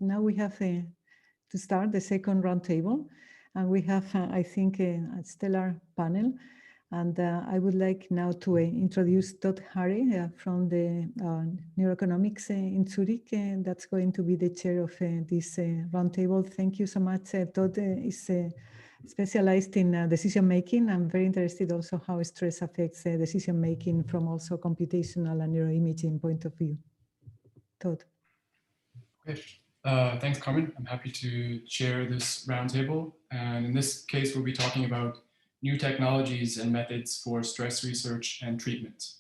Now we have to start the second roundtable, and we have, I think, a stellar panel. And I would like now to introduce Todd Hare from the Neuroeconomics in Zurich, and that's going to be the chair of this roundtable. Thank you so much. Todd is specialized in decision making. I'm very interested also how stress affects decision making from also computational and neuroimaging point of view. Todd. Okay. Thanks, Carmen. I'm happy to chair this roundtable. And in this case, we'll be talking about new technologies and methods for stress research and treatment.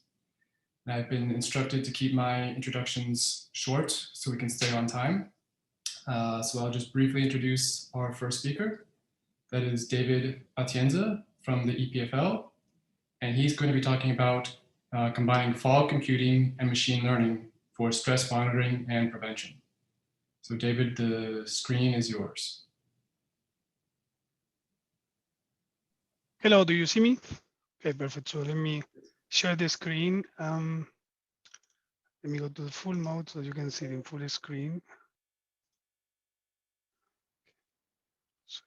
And I've been instructed to keep my introductions short so we can stay on time. So I'll just briefly introduce our first speaker. That is David Atienza from the EPFL. And he's going to be talking about combining fog computing and machine learning for stress monitoring and prevention. So David, the screen is yours. Hello, do you see me? Okay, perfect. So let me share the screen. Let me go to the full mode so you can see it in full screen. So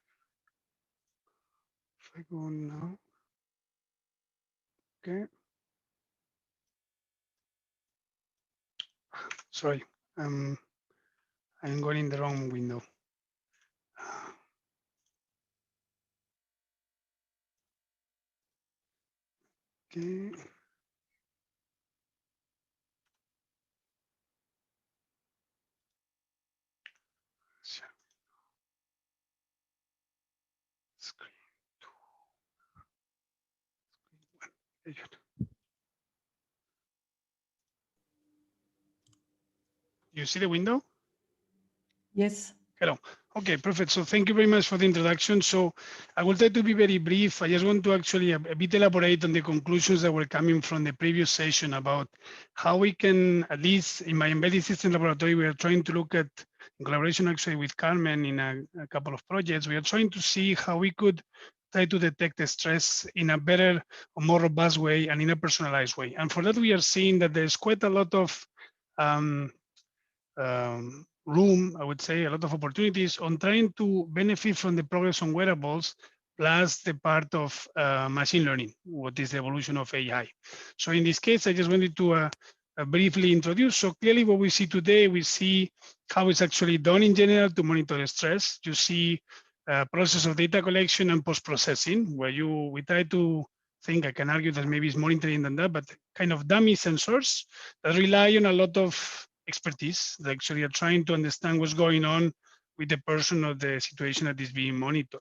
if I go now, okay. Sorry, I'm going in the wrong window. Okay. Screen 2. Screen 1. You see the window? Yes. Hello. Okay, perfect. So thank you very much for the introduction. So I will try to be very brief. I just want to actually a bit elaborate on the conclusions that were coming from the previous session about how we can, at least in my embedded system laboratory, we are trying to look at, in collaboration actually with Carmen in a couple of projects, we are trying to see how we could try to detect the stress in a better or more robust way and in a personalized way. And for that, we are seeing that there's quite a lot of room, I would say, a lot of opportunities on trying to benefit from the progress on wearables, plus the part of machine learning, what is the evolution of AI. So in this case, I just wanted to briefly introduce. So clearly what we see today, we see how it's actually done in general to monitor stress. You see process of data collection and post-processing, where we try to think, I can argue that maybe it's more interesting than that, but kind of dummy sensors that rely on a lot of expertise that actually are trying to understand what's going on with the person or the situation that is being monitored.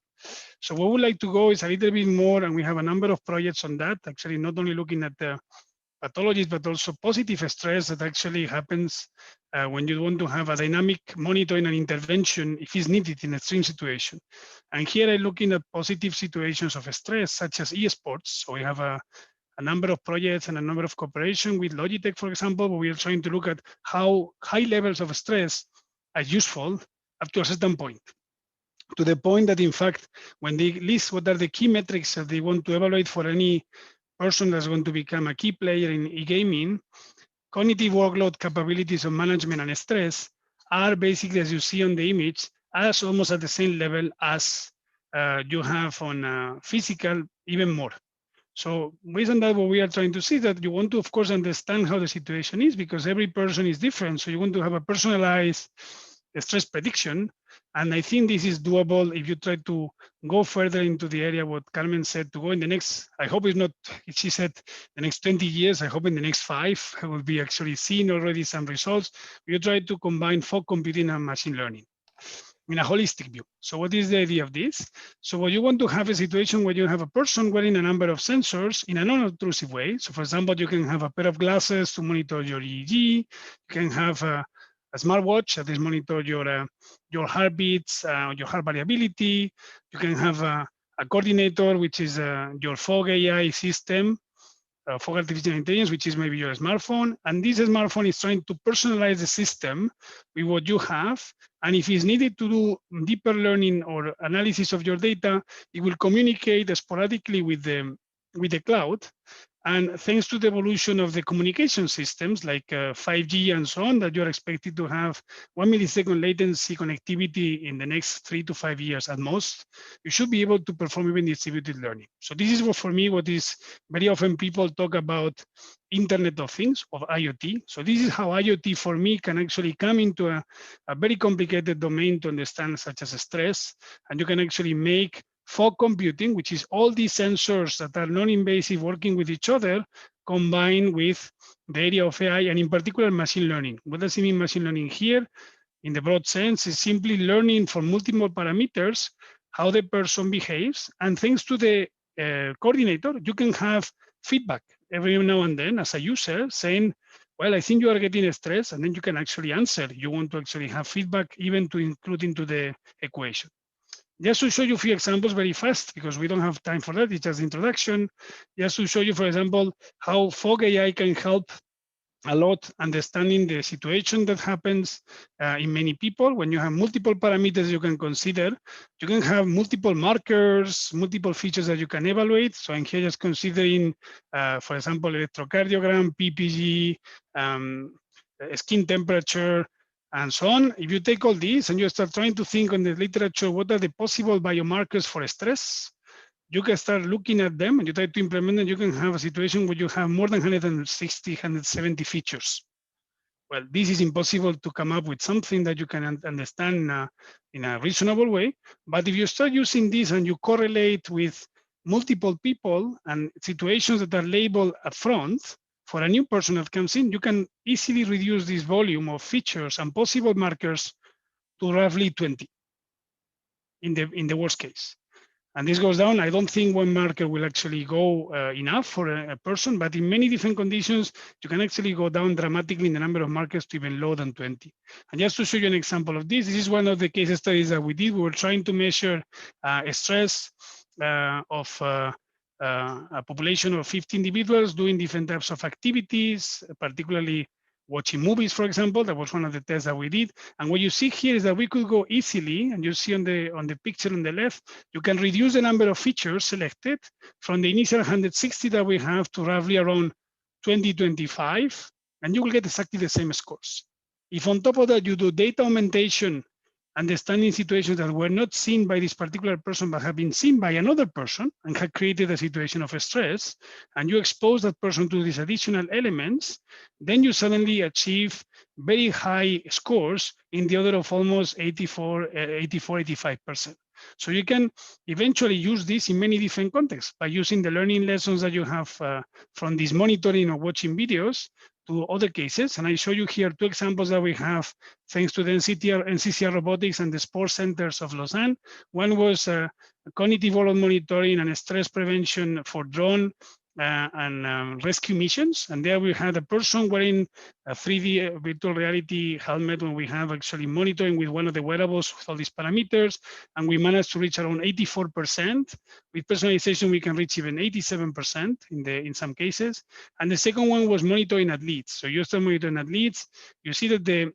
So what we would like to go is a little bit more, and we have a number of projects on that, actually not only looking at the pathologies, but also positive stress that actually happens when you want to have a dynamic monitoring and intervention if it's needed in extreme situation. And here I'm looking at positive situations of stress, such as esports. So we have a number of projects and a number of cooperation with Logitech, for example, where we are trying to look at how high levels of stress are useful up to a certain point. To the point that, in fact, when they list what are the key metrics that they want to evaluate for any person that's going to become a key player in e-gaming, cognitive workload capabilities of management and stress are basically, as you see on the image, as almost at the same level as you have on physical, even more. So based on that, what we are trying to see that you want to, of course, understand how the situation is, because every person is different. So you want to have a personalized stress prediction. And I think this is doable if you try to go further into the area what Carmen said, to go in the next, I hope it's not, she said the next 20 years, I hope in the next 5, I will be actually seeing already some results. We try to combine fog computing and machine learning in a holistic view. So what is the idea of this? So what you want to have a situation where you have a person wearing a number of sensors in a non-obtrusive way. So for example, you can have a pair of glasses to monitor your EEG. You can have a smartwatch that is monitor your heartbeats, your heart variability. You can have a coordinator, which is your fog AI system, fog artificial intelligence, which is maybe your smartphone. And this smartphone is trying to personalize the system with what you have. And if it's needed to do deeper learning or analysis of your data, it will communicate sporadically with the cloud And thanks to the evolution of the communication systems like 5G and so on, that you're expected to have 1 millisecond latency connectivity in the next 3 to 5 years at most, you should be able to perform even distributed learning. So this is what, for me, what is very often people talk about Internet of Things, of IoT. So this is how IoT for me can actually come into a very complicated domain to understand, such as stress, and you can actually make fog computing, which is all these sensors that are non-invasive working with each other, combined with the area of AI, and in particular machine learning. What does it mean, machine learning here? In the broad sense, is simply learning from multiple parameters how the person behaves, and thanks to the coordinator, you can have feedback every now and then as a user saying, well, I think you are getting stressed, and then you can actually answer. You want to actually have feedback even to include into the equation. Just to show you a few examples very fast, because we don't have time for that, it's just introduction. Just to show you, for example, how fog AI can help a lot understanding the situation that happens in many people. When you have multiple parameters you can consider, you can have multiple markers, multiple features that you can evaluate. So I'm here just considering, for example, electrocardiogram, PPG, skin temperature, and so on. If you take all these and you start trying to think on the literature, what are the possible biomarkers for stress? You can start looking at them and you try to implement them. You can have a situation where you have more than 160, 170 features. Well, this is impossible to come up with something that you can understand in a reasonable way. But if you start using this and you correlate with multiple people and situations that are labeled up front, for a new person that comes in, you can easily reduce this volume of features and possible markers to roughly 20 in the worst case. And this goes down. I don't think one marker will actually go enough for a person, but in many different conditions, you can actually go down dramatically in the number of markers to even lower than 20. And just to show you an example of this is one of the case studies that we did. We were trying to measure stress of a population of 50 individuals doing different types of activities, particularly watching movies, for example. That was one of the tests that we did. And what you see here is that we could go easily, and you see on the picture on the left, you can reduce the number of features selected from the initial 160 that we have to roughly around 20, 25, and you will get exactly the same scores. If on top of that you do data augmentation, understanding situations that were not seen by this particular person but have been seen by another person and have created a situation of stress, and you expose that person to these additional elements, then you suddenly achieve very high scores in the order of almost 85%. So you can eventually use this in many different contexts by using the learning lessons that you have from this monitoring or watching videos to other cases. And I show you here 2 examples that we have thanks to the NCCR Robotics and the Sports Centers of Lausanne. One was cognitive world monitoring and stress prevention for drone and rescue missions. And there we had a person wearing a 3D virtual reality helmet when we have actually monitoring with one of the wearables with all these parameters. And we managed to reach around 84%. With personalization, we can reach even 87% in some cases. And the second one was monitoring athletes. So you start monitoring athletes, you see that they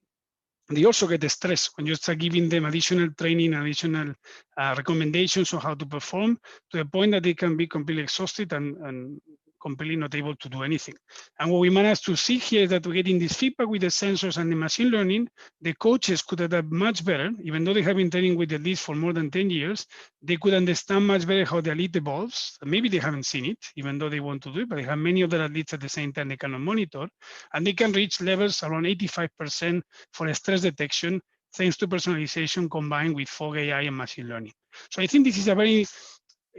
also get stressed when you start giving them additional training, additional recommendations on how to perform, to the point that they can be completely exhausted and completely not able to do anything. And what we managed to see here is that we're getting this feedback with the sensors and the machine learning. The coaches could adapt much better, even though they have been training with the elites for more than 10 years, they could understand much better how the elite evolves. Maybe they haven't seen it, even though they want to do it, but they have many other athletes at the same time they cannot monitor. And they can reach levels around 85% for stress detection, thanks to personalization combined with fog AI and machine learning. So I think this is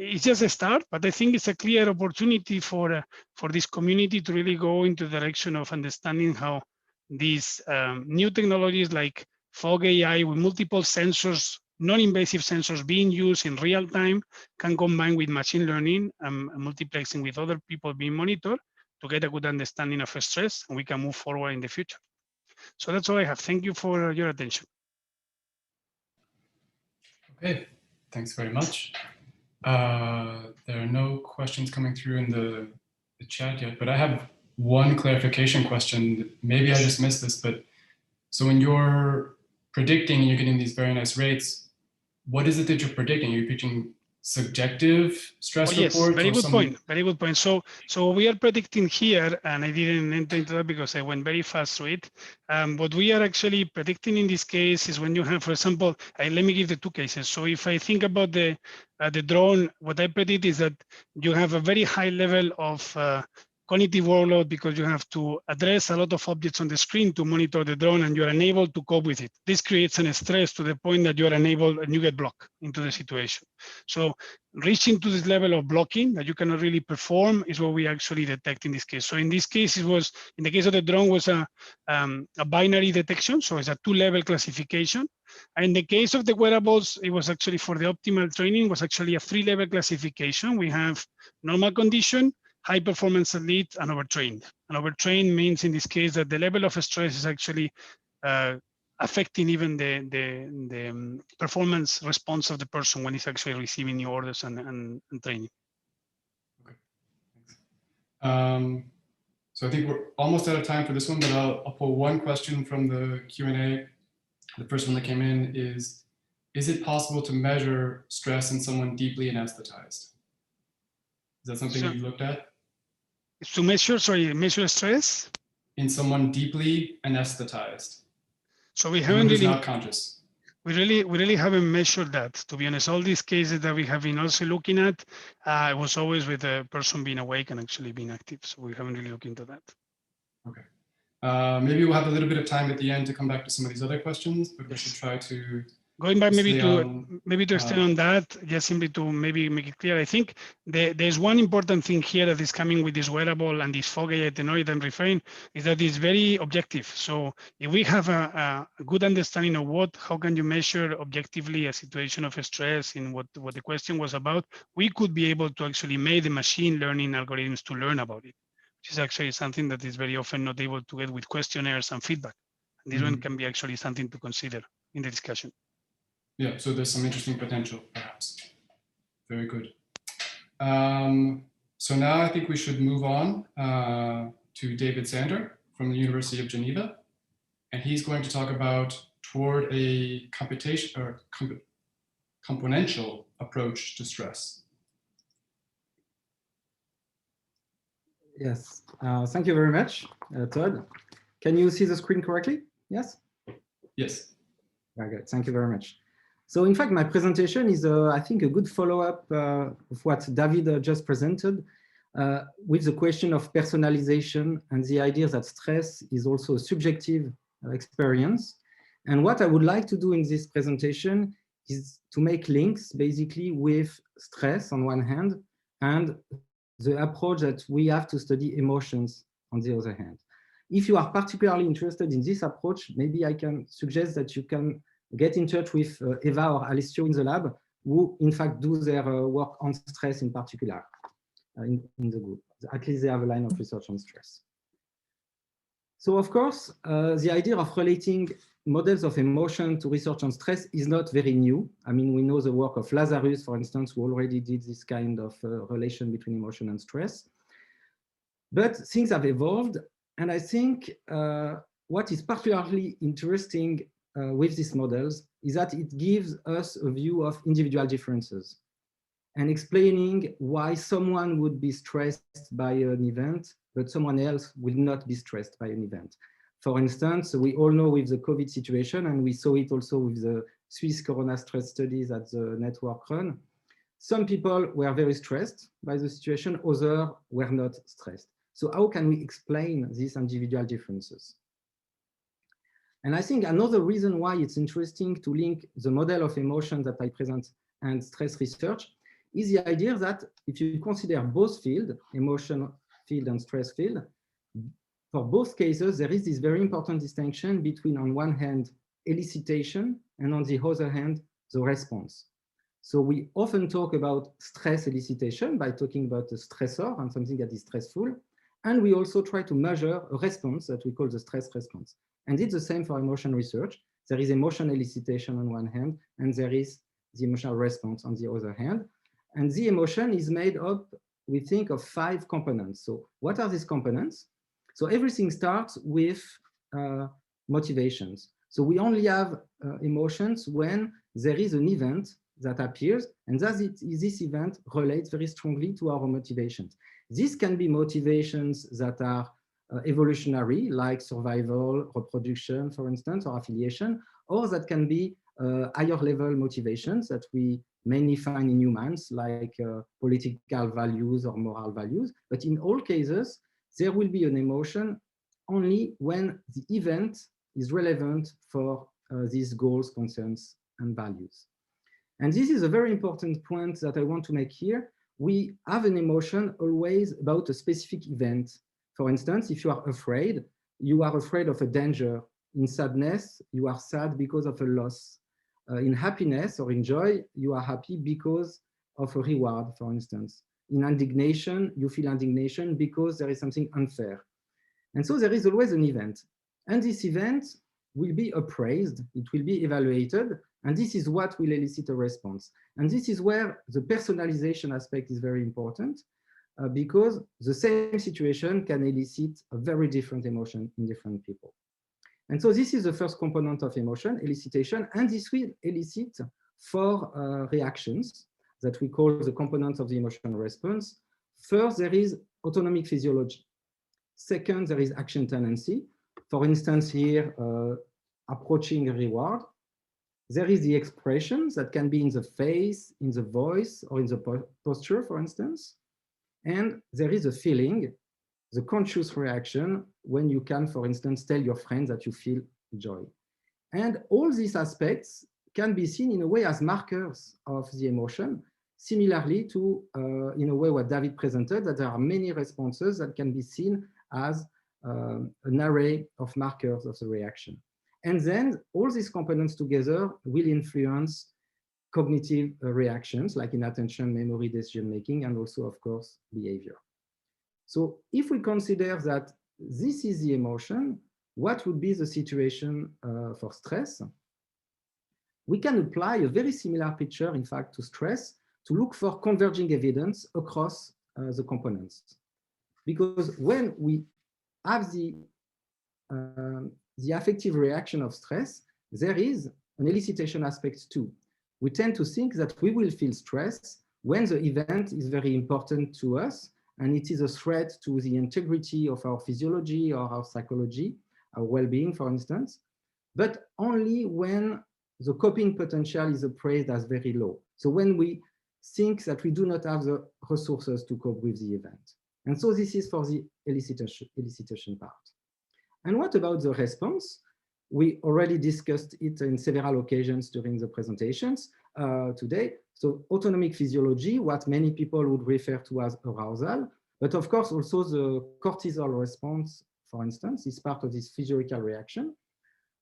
it's just a start, but I think it's a clear opportunity for this community to really go into the direction of understanding how these new technologies like fog AI with multiple sensors, non-invasive sensors being used in real time, can combine with machine learning and multiplexing with other people being monitored to get a good understanding of stress, and we can move forward in the future. So that's all I have. Thank you for your attention. Okay, thanks very much. There are no questions coming through in the chat yet, but I have one clarification question. Maybe I just missed this, but so when you're predicting and you're getting these very nice rates, what is it that you're predicting? Are you predicting subjective stress yes, reports? very or good some... point. Very good point. So we are predicting here, and I didn't enter into that because I went very fast through it. What we are actually predicting in this case is when you have, for example, let me give the two cases. So if I think about the drone, what I predict is that you have a very high level of cognitive workload because you have to address a lot of objects on the screen to monitor the drone, and you're unable to cope with it. This creates a stress to the point that you're unable and you get blocked into the situation. So reaching to this level of blocking that you cannot really perform is what we actually detect in this case. So in this case, it was, in the case of the drone, was a binary detection. So it's a 2-level classification. And in the case of the wearables, it was actually for the optimal training, was actually a 3-level classification. We have normal condition, high performance elite, and overtrained. And overtrained means in this case that the level of stress is actually affecting even the performance response of the person when he's actually receiving new orders and training. Okay, thanks. So I think we're almost out of time for this one, but I'll pull one question from the Q&A. The first one that came in is it possible to measure stress in someone deeply anesthetized? Is that something you've looked at? To measure stress? In someone deeply anesthetized. So we haven't really not conscious. We really haven't measured that, to be honest. All these cases that we have been also looking at, it was always with the person being awake and actually being active. So we haven't really looked into that. Okay. Maybe we'll have a little bit of time at the end to come back to some of these other questions, but we should try to going back maybe to extend on that, just simply to maybe make it clear. I think there's one important thing here that is coming with this wearable and this fog itinerary I'm referring, is that it's very objective. So if we have a good understanding of how can you measure objectively a situation of stress in what the question was about, we could be able to actually make the machine learning algorithms to learn about it, which is actually something that is very often not able to get with questionnaires and feedback. And this one can be actually something to consider in the discussion. Yeah, so there's some interesting potential, perhaps. Very good. So now I think we should move on to David Sander from the University of Geneva, and he's going to talk about toward a computation or componential approach to stress. Yes, thank you very much, Todd. Can you see the screen correctly? Yes? Yes. Very good, thank you very much. So in fact, my presentation is, I think, a good follow-up of what David just presented with the question of personalization and the idea that stress is also a subjective experience. And what I would like to do in this presentation is to make links basically with stress on one hand and the approach that we have to study emotions on the other hand. If you are particularly interested in this approach, maybe I can suggest that you can get in touch with Eva or Alessio in the lab, who in fact do their work on stress in particular in the group. At least they have a line of research on stress. So of course, the idea of relating models of emotion to research on stress is not very new. I mean, we know the work of Lazarus, for instance, who already did this kind of relation between emotion and stress. But things have evolved. And I think what is particularly interesting with these models is that it gives us a view of individual differences and explaining why someone would be stressed by an event, but someone else will not be stressed by an event. For instance, we all know with the COVID situation, and we saw it also with the Swiss corona stress studies that the network run, some people were very stressed by the situation, others were not stressed. So how can we explain these individual differences? And I think another reason why it's interesting to link the model of emotion that I present and stress research is the idea that if you consider both fields, emotion field and stress field, for both cases, there is this very important distinction between, on one hand, elicitation, and on the other hand, the response. So we often talk about stress elicitation by talking about a stressor and something that is stressful. And we also try to measure a response that we call the stress response. And it's the same for emotion research. There is emotion elicitation on one hand, and there is the emotional response on the other hand. And the emotion is made up, we think, of 5 components. So what are these components? So everything starts with motivations. So we only have emotions when there is an event that appears, and this event relates very strongly to our motivations. These can be motivations that are evolutionary, like survival, reproduction, for instance, or affiliation, or that can be higher level motivations that we mainly find in humans, like political values or moral values. But in all cases, there will be an emotion only when the event is relevant for these goals, concerns, and values. And this is a very important point that I want to make here. We have an emotion always about a specific event. For instance, if you are afraid of a danger. In sadness, you are sad because of a loss. In happiness or in joy, you are happy because of a reward, for instance. In indignation, you feel indignation because there is something unfair. And so there is always an event. And this event will be appraised, it will be evaluated, and this is what will elicit a response. And this is where the personalization aspect is very important, because the same situation can elicit a very different emotion in different people. And so this is the first component of emotion, elicitation, and this will elicit 4 reactions that we call the components of the emotional response. First, there is autonomic physiology. Second, there is action tendency. For instance, here, approaching a reward. There is the expressions that can be in the face, in the voice, or in the posture, for instance. And there is a feeling, the conscious reaction, when you can, for instance, tell your friend that you feel joy. And all these aspects can be seen in a way as markers of the emotion, similarly to, in a way, what David presented, that there are many responses that can be seen as an array of markers of the reaction. And then all these components together will influence cognitive reactions, like in attention, memory, decision-making, and also, of course, behavior. So if we consider that this is the emotion, what would be the situation for stress? We can apply a very similar picture, in fact, to stress, to look for converging evidence across the components. Because when we have the affective reaction of stress, there is an elicitation aspect too. We tend to think that we will feel stress when the event is very important to us, and it is a threat to the integrity of our physiology or our psychology, our well-being, for instance, but only when the coping potential is appraised as very low. So when we think that we do not have the resources to cope with the event. And so this is for the elicitation part. And what about the response? We already discussed it in several occasions during the presentations today. So autonomic physiology, what many people would refer to as arousal, but of course also the cortisol response, for instance, is part of this physiological reaction.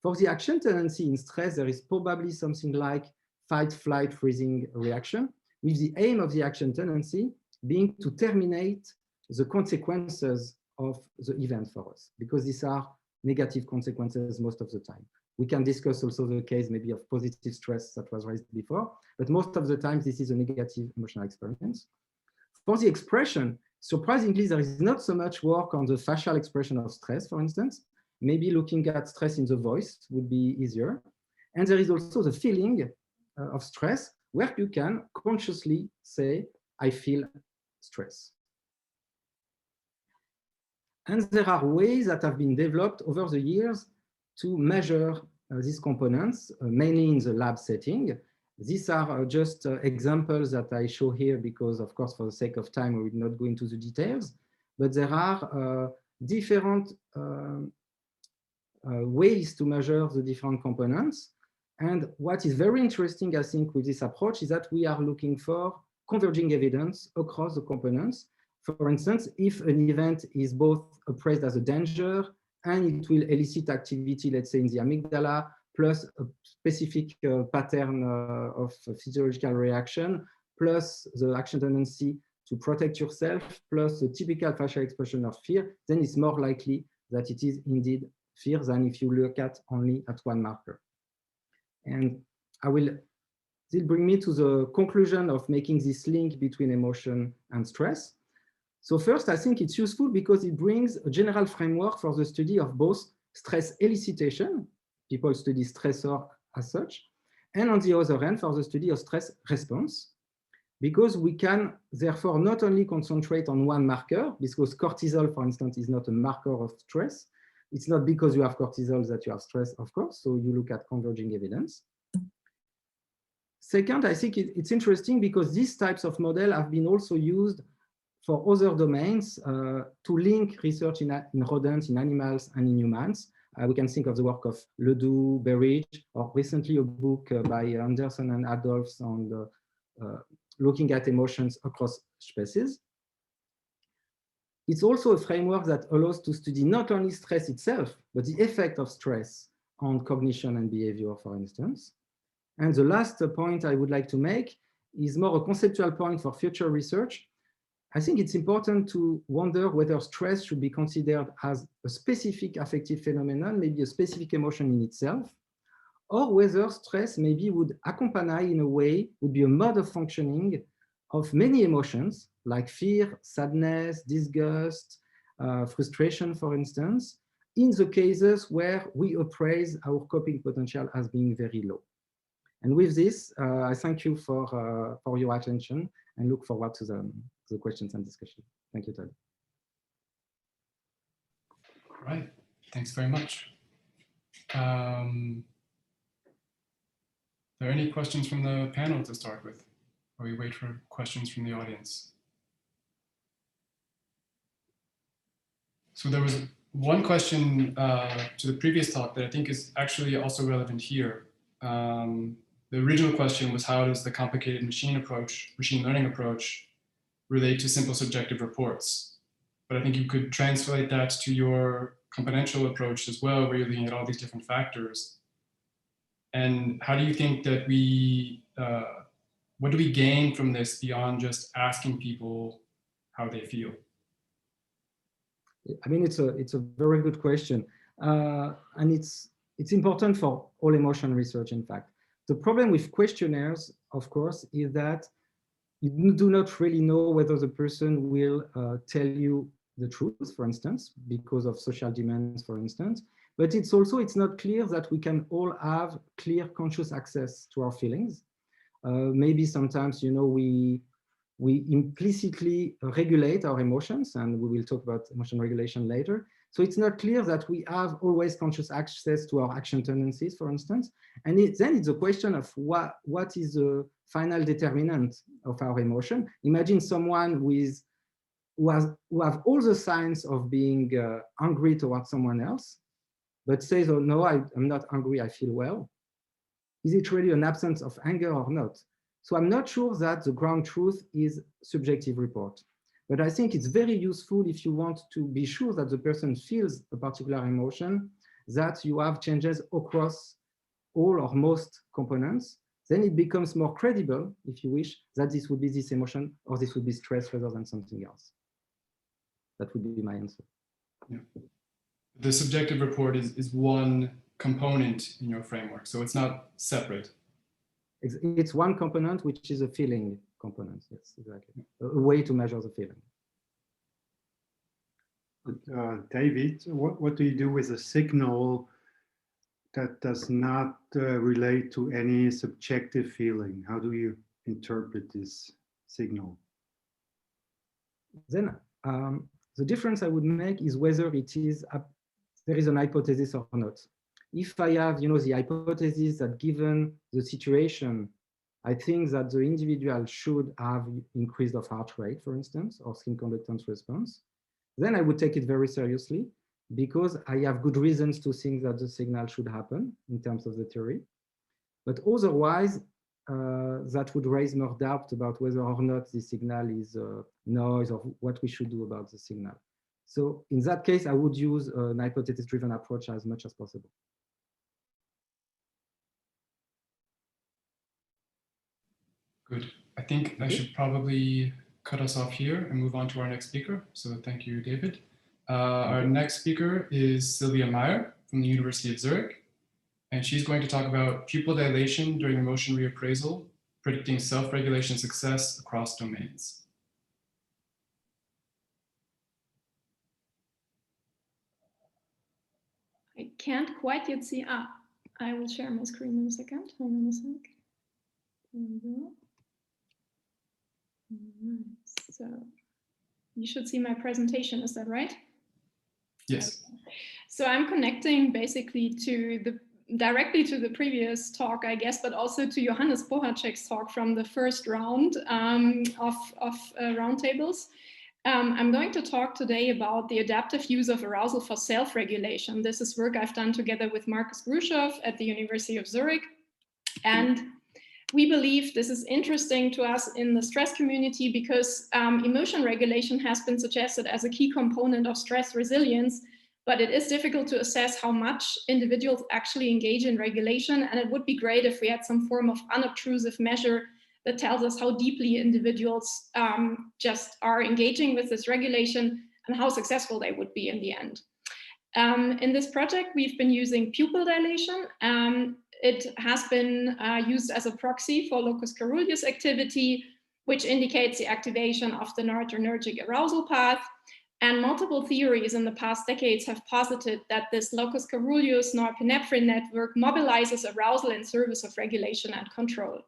For the action tendency in stress, there is probably something like fight, flight, freezing reaction, with the aim of the action tendency being to terminate the consequences of the event for us, because these are negative consequences most of the time. We can discuss also the case maybe of positive stress that was raised before, but most of the time this is a negative emotional experience. For the expression, surprisingly, there is not so much work on the facial expression of stress, for instance. Maybe looking at stress in the voice would be easier. And there is also the feeling of stress, where you can consciously say, I feel stress. And there are ways that have been developed over the years to measure these components, mainly in the lab setting. These are just examples that I show here because, of course, for the sake of time, we will not go into the details. But there are different ways to measure the different components. And what is very interesting, I think, with this approach is that we are looking for converging evidence across the components. For instance, if an event is both appraised as a danger and it will elicit activity, let's say in the amygdala, plus a specific pattern of physiological reaction, plus the action tendency to protect yourself, plus the typical facial expression of fear, then it's more likely that it is indeed fear than if you look at only at one marker. And this bring me to the conclusion of making this link between emotion and stress. So first, I think it's useful because it brings a general framework for the study of both stress elicitation, people study stressor as such, and on the other hand, for the study of stress response, because we can therefore not only concentrate on one marker, because cortisol, for instance, is not a marker of stress. It's not because you have cortisol that you have stress, of course, so you look at converging evidence. Second, I think it's interesting because these types of models have been also used for other domains to link research in rodents, in animals, and in humans. We can think of the work of Ledoux, Berridge, or recently a book by Anderson and Adolphs on the, looking at emotions across species. It's also a framework that allows to study not only stress itself, but the effect of stress on cognition and behavior, for instance. And the last point I would like to make is more a conceptual point for future research. I think it's important to wonder whether stress should be considered as a specific affective phenomenon, maybe a specific emotion in itself, or whether stress maybe would accompany in a way, would be a mode of functioning of many emotions like fear, sadness, disgust, frustration, for instance, in the cases where we appraise our coping potential as being very low. And with this, I thank you for your attention and look forward to the questions and discussion. Thank you, Todd. All right, thanks very much. Are there any questions from the panel to start with? Or we wait for questions from the audience? So there was one question to the previous talk that I think is actually also relevant here. The original question was, how does the complicated machine learning approach relate to simple subjective reports? But I think you could translate that to your componential approach as well, where you're looking at all these different factors. And how do you think that what do we gain from this beyond just asking people how they feel? I mean, it's a very good question. And it's important for all emotion research, in fact. The problem with questionnaires, of course, is that you do not really know whether the person will tell you the truth, for instance, because of social demands, for instance. But it's not clear that we can all have clear conscious access to our feelings. Maybe sometimes, we implicitly regulate our emotions, and we will talk about emotion regulation later. So it's not clear that we have always conscious access to our action tendencies, for instance. And then it's a question of what is the final determinant of our emotion. Imagine someone who have all the signs of being angry towards someone else, but says, oh no, I'm not angry, I feel well. Is it really an absence of anger or not? So I'm not sure that the ground truth is subjective report. But I think it's very useful if you want to be sure that the person feels a particular emotion, that you have changes across all or most components. Then it becomes more credible, if you wish, that this would be this emotion or this would be stress rather than something else. That would be my answer. Yeah. The subjective report is one component in your framework, so it's not separate. It's one component, which is a feeling component. Yes, exactly. A way to measure the feeling. David, what do you do with a signal that does not relate to any subjective feeling? How do you interpret this signal? Then the difference I would make is whether there is an hypothesis or not. If I have, the hypothesis that given the situation, I think that the individual should have increase of heart rate, for instance, or skin conductance response, then I would take it very seriously because I have good reasons to think that the signal should happen in terms of the theory. But otherwise, that would raise more doubt about whether or not the signal is noise or what we should do about the signal. So in that case, I would use an hypothesis-driven approach as much as possible. Good. I think I should probably cut us off here and move on to our next speaker. So thank you, David. Our next speaker is Silvia Maier from the University of Zurich. And she's going to talk about pupil dilation during emotion reappraisal, predicting self-regulation success across domains. I can't quite yet see. I will share my screen in a second. Hold on a sec. There we go. All right. So you should see my presentation. Is that right? Yes. So I'm connecting basically directly to the previous talk, I guess, but also to Johannes Bohacek's talk from the first round of roundtables. I'm going to talk today about the adaptive use of arousal for self-regulation. This is work I've done together with Markus Gruschow at the University of Zurich. And we believe this is interesting to us in the stress community because emotion regulation has been suggested as a key component of stress resilience, but it is difficult to assess how much individuals actually engage in regulation. And it would be great if we had some form of unobtrusive measure that tells us how deeply individuals just are engaging with this regulation and how successful they would be in the end. In this project, we've been using pupil dilation. It has been used as a proxy for locus coeruleus activity, which indicates the activation of the noradrenergic arousal path. And multiple theories in the past decades have posited that this locus coeruleus norepinephrine network mobilizes arousal in service of regulation and control.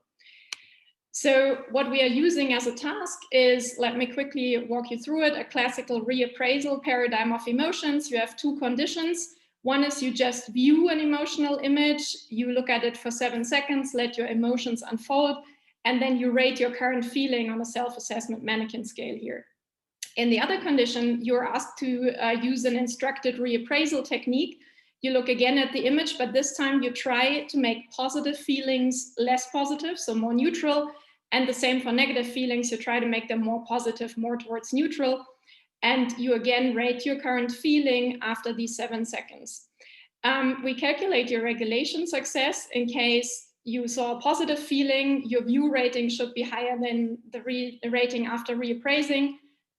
So what we are using as a task is, let me quickly walk you through it, a classical reappraisal paradigm of emotions. You have two conditions. One is you just view an emotional image, you look at it for 7 seconds, let your emotions unfold, and then you rate your current feeling on a self-assessment mannequin scale here. In the other condition, you're asked to use an instructed reappraisal technique. You look again at the image, but this time you try to make positive feelings less positive, so more neutral. And the same for negative feelings, you try to make them more positive, more towards neutral. And you again rate your current feeling after these 7 seconds. We calculate your regulation success. In case you saw a positive feeling, your view rating should be higher than the rating after reappraising.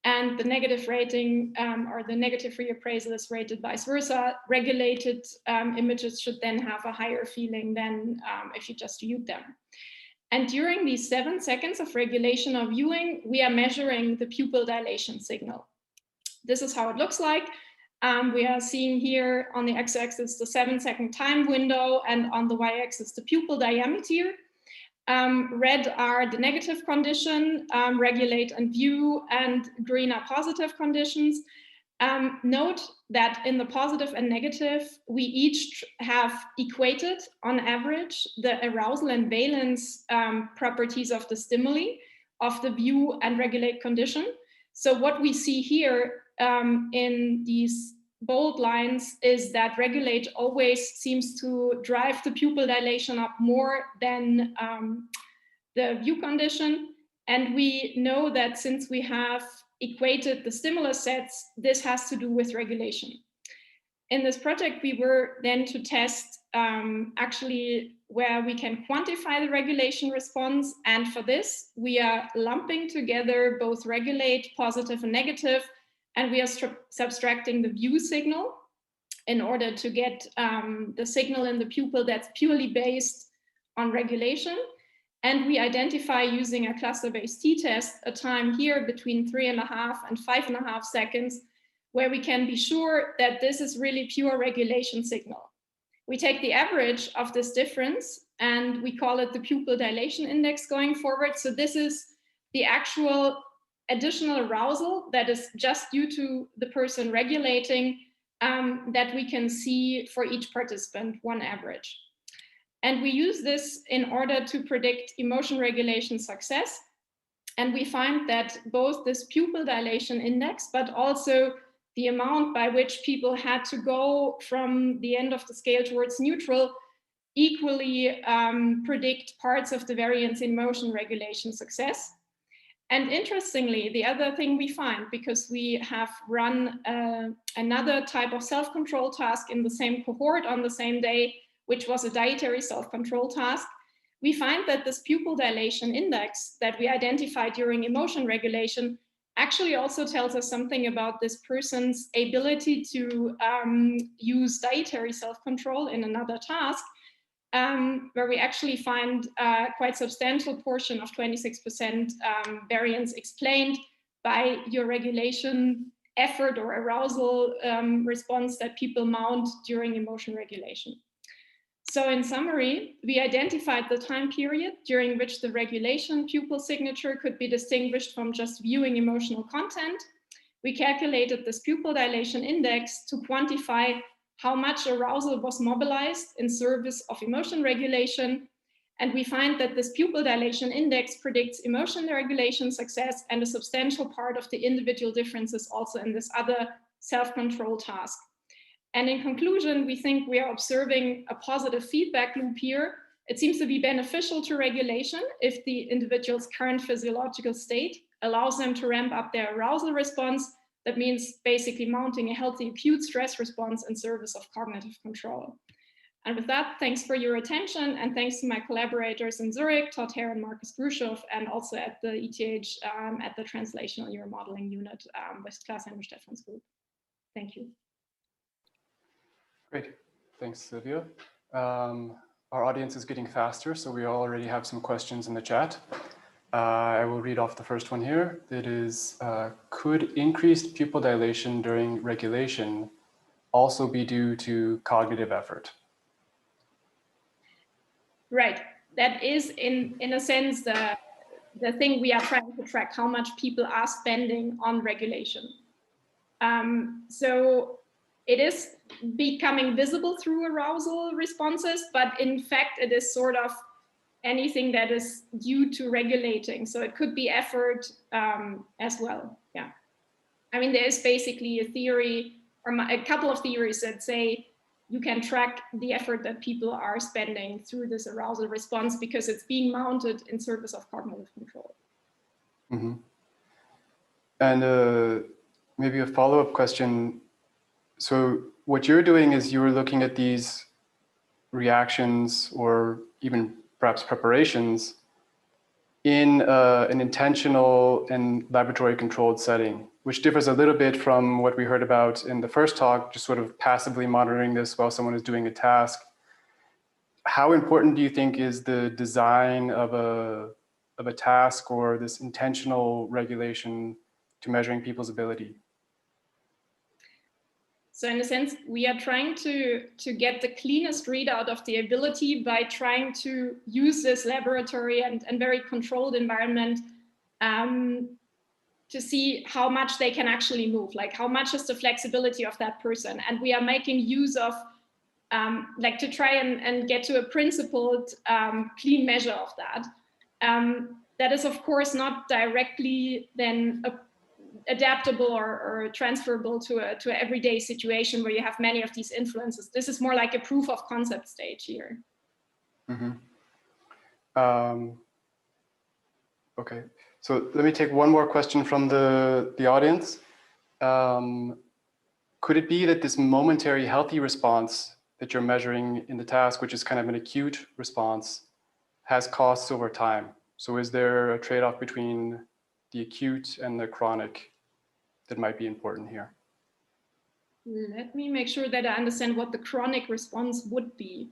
And the negative rating or the negative reappraisal is rated vice versa. Regulated images should then have a higher feeling than if you just viewed them. And during these 7 seconds of regulation or viewing, we are measuring the pupil dilation signal. This is how it looks like. We are seeing here on the x-axis the 7-second time window, and on the y-axis the pupil diameter. Red are the negative condition, regulate and view, and green are positive conditions. Note that in the positive and negative, we each have equated on average the arousal and valence properties of the stimuli of the view and regulate condition. So what we see here in these bold lines is that regulate always seems to drive the pupil dilation up more than the view condition. And we know that since we have equated the stimulus sets, this has to do with regulation. In this project, we were then to test actually where we can quantify the regulation response. And for this, we are lumping together both regulate, positive and negative, and we are subtracting the view signal in order to get the signal in the pupil that's purely based on regulation. And we identify using a cluster-based t-test a time here between 3.5 and 5.5 seconds, where we can be sure that this is really pure regulation signal. We take the average of this difference and we call it the pupil dilation index going forward. So this is the actual additional arousal that is just due to the person regulating that we can see for each participant, one average. And we use this in order to predict emotion regulation success. And we find that both this pupil dilation index, but also the amount by which people had to go from the end of the scale towards neutral equally predict parts of the variance in emotion regulation success. And interestingly, the other thing we find, because we have run another type of self-control task in the same cohort on the same day, which was a dietary self-control task, we find that this pupil dilation index that we identified during emotion regulation actually also tells us something about this person's ability to use dietary self-control in another task, where we actually find quite substantial portion of 26% variance explained by your regulation effort or arousal response that people mount during emotion regulation. So in summary, we identified the time period during which the regulation pupil signature could be distinguished from just viewing emotional content. We calculated this pupil dilation index to quantify how much arousal was mobilized in service of emotion regulation. And we find that this pupil dilation index predicts emotion regulation success and a substantial part of the individual differences also in this other self-control task. And in conclusion, we think we are observing a positive feedback loop here. It seems to be beneficial to regulation if the individual's current physiological state allows them to ramp up their arousal response. That means basically mounting a healthy acute stress response in service of cognitive control. And with that, thanks for your attention, and thanks to my collaborators in Zurich, Todd Hare and Markus Gruschow, and also at the ETH at the Translational Neuromodeling Unit with Klaas-Henry Stephan's group. Thank you. Great, thanks, Silvia. Our audience is getting faster, so we already have some questions in the chat. I will read off the first one here. It is, could increased pupil dilation during regulation also be due to cognitive effort? Right, that is in a sense the thing we are trying to track, how much people are spending on regulation. So it is becoming visible through arousal responses, but in fact, it is sort of anything that is due to regulating. So it could be effort as well. Yeah. I mean, there is basically a theory or a couple of theories that say you can track the effort that people are spending through this arousal response because it's being mounted in service of cognitive control. Mm-hmm. And maybe a follow-up question. So what you're doing is you're looking at these reactions or even perhaps preparations in an intentional and laboratory controlled setting, which differs a little bit from what we heard about in the first talk, just sort of passively monitoring this while someone is doing a task. How important do you think is the design of a task or this intentional regulation to measuring people's ability? So in a sense, we are trying to get the cleanest readout of the ability by trying to use this laboratory and very controlled environment to see how much they can actually move, like how much is the flexibility of that person. And we are making use of, like to try and get to a principled, clean measure of that. That is, of course, not directly then adaptable or transferable to an everyday situation where you have many of these influences. This is more like a proof of concept stage here. Mm-hmm. Okay, so let me take one more question from the audience. Could it be that this momentary healthy response that you're measuring in the task, which is kind of an acute response, has costs over time? So is there a trade-off between the acute and the chronic that might be important here? Let me make sure that I understand what the chronic response would be.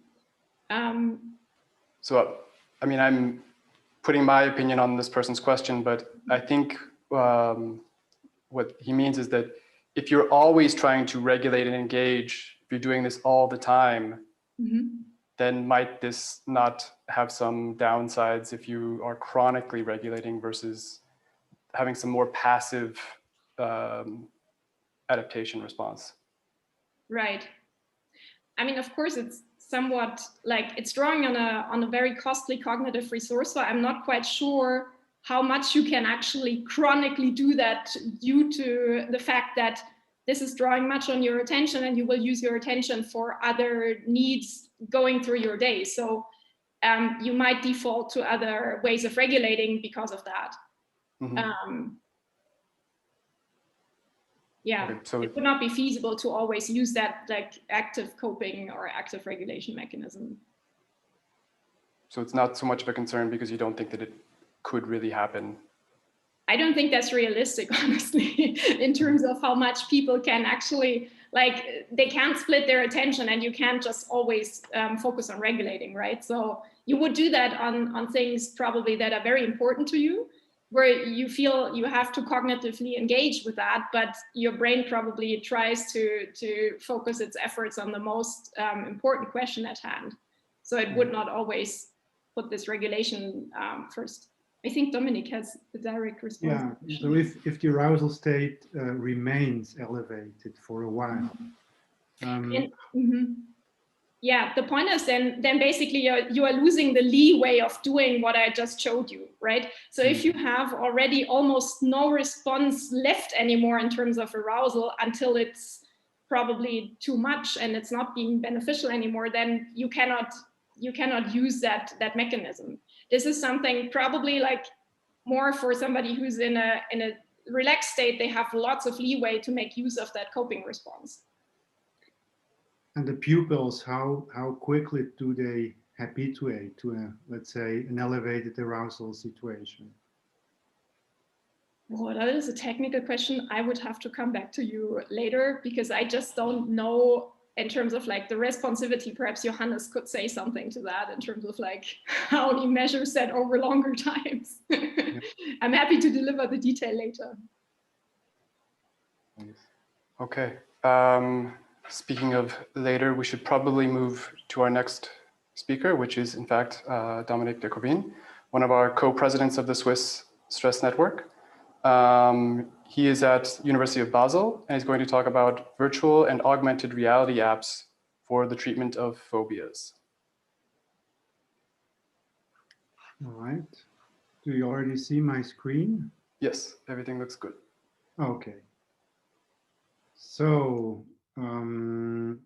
So, I mean, I'm putting my opinion on this person's question, but I think what he means is that if you're always trying to regulate and engage, if you're doing this all the time, then might this not have some downsides if you are chronically regulating versus having some more passive adaptation response? Right. I mean, of course, it's somewhat like it's drawing on a very costly cognitive resource. So I'm not quite sure how much you can actually chronically do that due to the fact that this is drawing much on your attention and you will use your attention for other needs going through your day. So you might default to other ways of regulating because of that. Yeah, okay, so it would not be feasible to always use that like active coping or active regulation mechanism. So it's not so much of a concern because you don't think that it could really happen? I don't think that's realistic, honestly, in terms of how much people can actually, like, they can't split their attention and you can't just always focus on regulating, right? So you would do that on things probably that are very important to you, where you feel you have to cognitively engage with that, but your brain probably tries to focus its efforts on the most important question at hand. So it would not always put this regulation first. I think Dominique has the direct response. Yeah, so if the arousal state remains elevated for a while. Yeah, the point is then basically you are losing the leeway of doing what I just showed you, right? So if you have already almost no response left anymore in terms of arousal until it's probably too much and it's not being beneficial anymore, then you cannot use that mechanism. This is something probably like more for somebody who's in a relaxed state. They have lots of leeway to make use of that coping response. And the pupils, how quickly do they habituate to let's say, an elevated arousal situation? Well, that is a technical question. I would have to come back to you later because I just don't know in terms of like the responsivity. Perhaps Johannes could say something to that in terms of like how he measures that over longer times. Yeah. I'm happy to deliver the detail later. Okay. Speaking of later, we should probably move to our next speaker, which is in fact Dominique de Quervain, one of our co-presidents of the Swiss Stress Network. He is at University of Basel and is going to talk about virtual and augmented reality apps for the treatment of phobias. All right. Do you already see my screen? Yes, everything looks good. Okay. So, all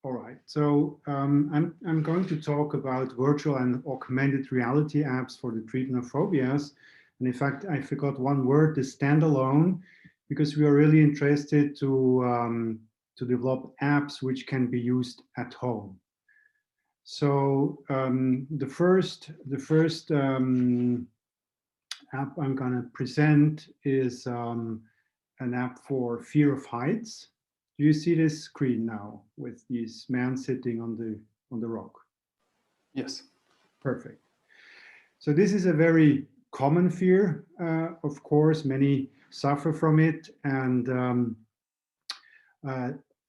right. So I'm going to talk about virtual and augmented reality apps for the treatment of phobias. And in fact, I forgot one word, the standalone, because we are really interested to develop apps which can be used at home. So the first app I'm going to present is an app for fear of heights. Do you see this screen now with this man sitting on the rock? Yes. Perfect. So this is a very common fear. Of course, many suffer from it, and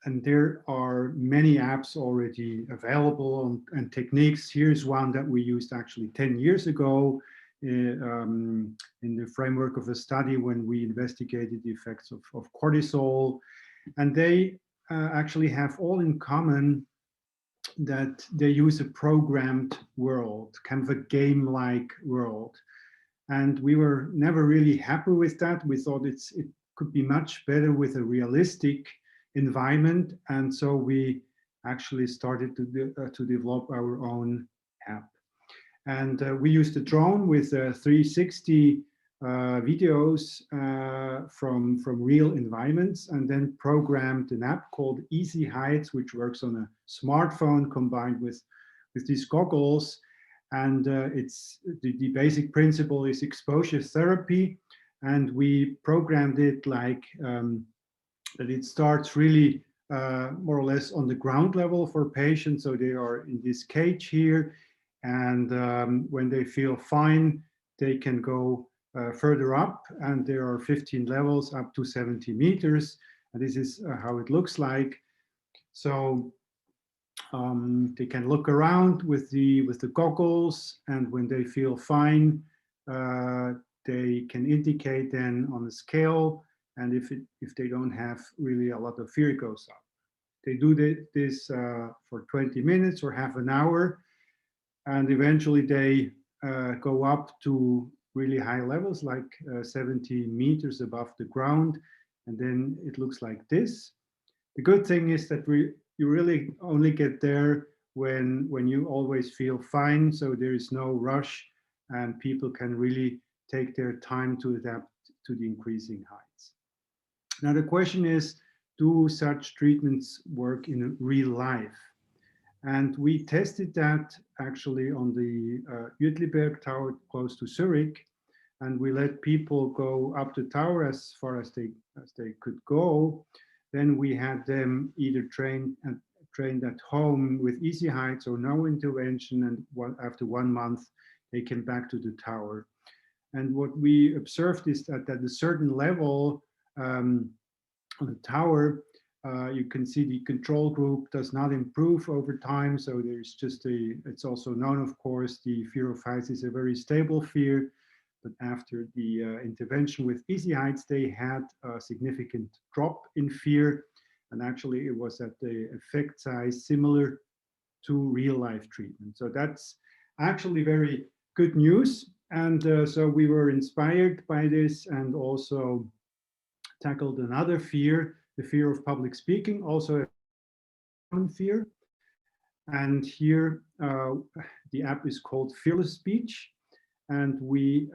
there are many apps already available and techniques. Here's one that we used actually 10 years ago in the framework of a study when we investigated the effects of cortisol. And they actually have all in common that they use a programmed world, kind of a game-like world. And we were never really happy with that. We thought it could be much better with a realistic environment. And so we actually started to develop our own app. And we used a drone with 360 videos from real environments, and then programmed an app called Easy Heights, which works on a smartphone combined with these goggles. And it's the basic principle is exposure therapy, and we programmed it like that it starts really more or less on the ground level for patients. So they are in this cage here, and when they feel fine, they can go further up, and there are 15 levels up to 70 meters. And this is how it looks like. So they can look around with the goggles, and when they feel fine, they can indicate then on a scale. And if they don't have really a lot of fear, it goes up. They do this for 20 minutes or half an hour, and eventually they go up to really high levels, like 70 meters above the ground, and then it looks like this. The good thing is that you really only get there when you always feel fine, so there is no rush, and people can really take their time to adapt to the increasing heights. Now the question is, do such treatments work in real life? And we tested that actually on the Uetliberg Tower close to Zurich, and we let people go up the tower as far as they could go. Then we had them either trained at home with easy heights or no intervention, and after 1 month they came back to the tower. And what we observed is that at a certain level on the tower, You can see the control group does not improve over time. So there's just it's also known, of course, the fear of heights is a very stable fear. But after the intervention with Easy Heights, they had a significant drop in fear. And actually it was at the effect size similar to real life treatment. So that's actually very good news. And so we were inspired by this and also tackled another fear, the fear of public speaking, also a common fear. And here the app is called Fearless Speech. And we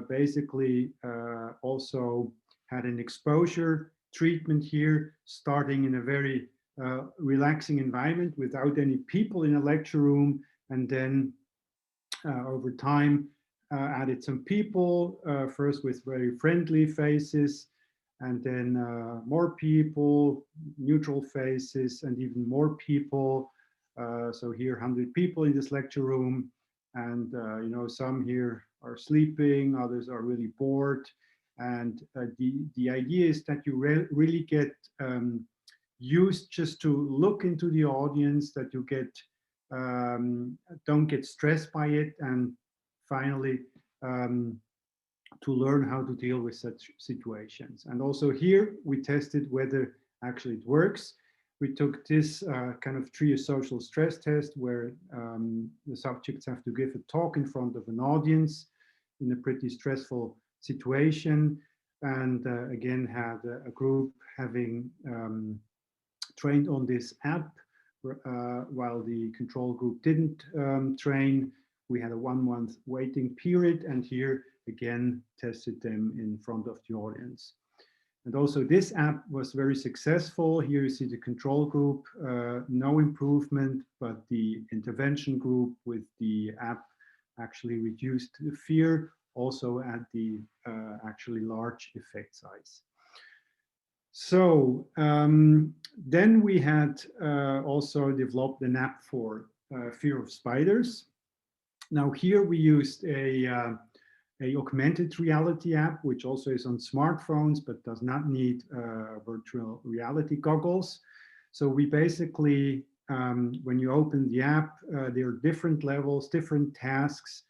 basically also had an exposure treatment here, starting in a very relaxing environment without any people in a lecture room. And then over time, added some people, first with very friendly faces, and then more people, neutral faces, and even more people. So here, 100 people in this lecture room. And you know, some here are sleeping, others are really bored. And the idea is that you really get used just to look into the audience, that you get don't get stressed by it, and finally to learn how to deal with such situations. And also here we tested whether actually it works. We took this kind of trio social stress test where the subjects have to give a talk in front of an audience in a pretty stressful situation, and again had a group having trained on this app while the control group didn't train. We had a 1 month waiting period, and here again tested them in front of the audience. And also this app was very successful. Here you see the control group, no improvement, but the intervention group with the app actually reduced the fear, also at the actually large effect size. So then we had also developed an app for fear of spiders. Now here we used a augmented reality app, which also is on smartphones, but does not need virtual reality goggles. So we basically, when you open the app, there are different levels, different tasks.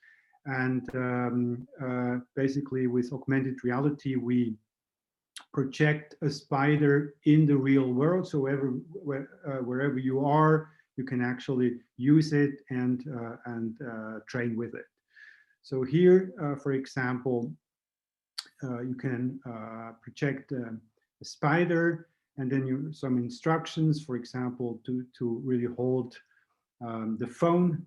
And basically with augmented reality, we project a spider in the real world. So wherever you are, you can actually use it and train with it. So here, for example, you can project a spider, and then some instructions, for example, to really hold the phone,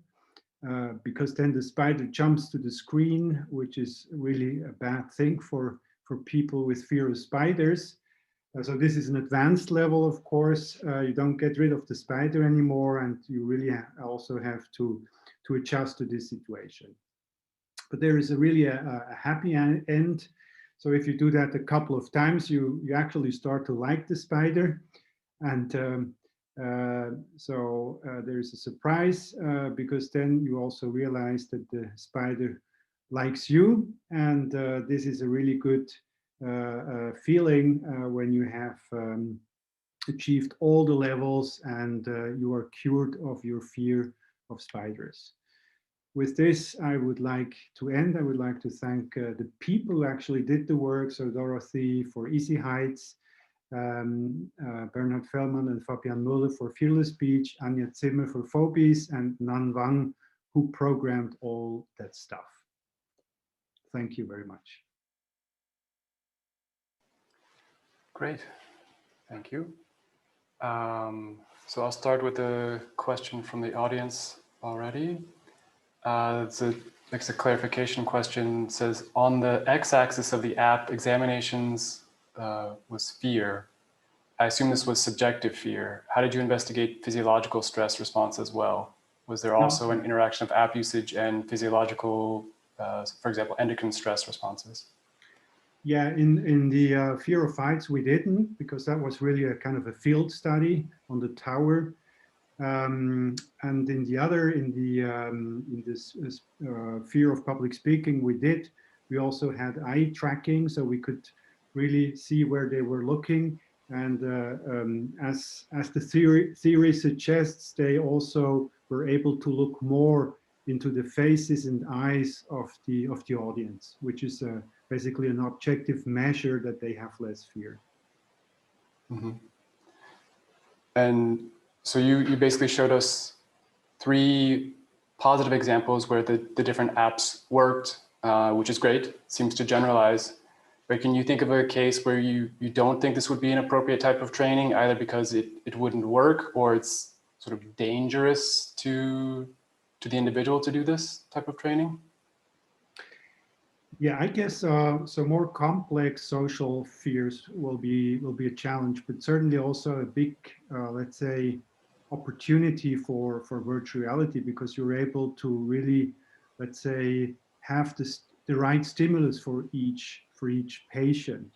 because then the spider jumps to the screen, which is really a bad thing for people with fear of spiders. So this is an advanced level, of course. You don't get rid of the spider anymore, and you really also have to adjust to this situation. But there is really a happy end. So if you do that a couple of times, you actually start to like the spider. And so there's a surprise, because then you also realize that the spider likes you. And this is a really good feeling when you have achieved all the levels and you are cured of your fear of spiders. With this, I would like to end. I would like to thank the people who actually did the work. So Dorothy for Easy Heights, Bernhard Fellmann and Fabian Müller for Fearless Speech, Anja Zimmer for Phobies, and Nan Wang, who programmed all that stuff. Thank you very much. Great, thank you. So I'll start with a question from the audience already. It's a clarification question. It says, on the x-axis of the app, examinations was fear. I assume this was subjective fear. How did you investigate physiological stress response as well? Was there also an interaction of app usage and physiological, for example, endocrine stress responses? Yeah, in the fear of heights, we didn't, because that was really a kind of a field study on the tower. And in the other, in this fear of public speaking, we did. We also had eye tracking, so we could really see where they were looking. And as the theory suggests, they also were able to look more into the faces and eyes of the audience, which is basically an objective measure that they have less fear. Mm-hmm. And so you basically showed us 3 positive examples where the different apps worked, which is great, seems to generalize. But can you think of a case where you don't think this would be an appropriate type of training, either because it wouldn't work or it's sort of dangerous to the individual to do this type of training? Yeah, I guess so. More complex social fears will be a challenge, but certainly also a big, let's say, opportunity for virtual reality, because you're able to really, let's say, have the right stimulus for each patient.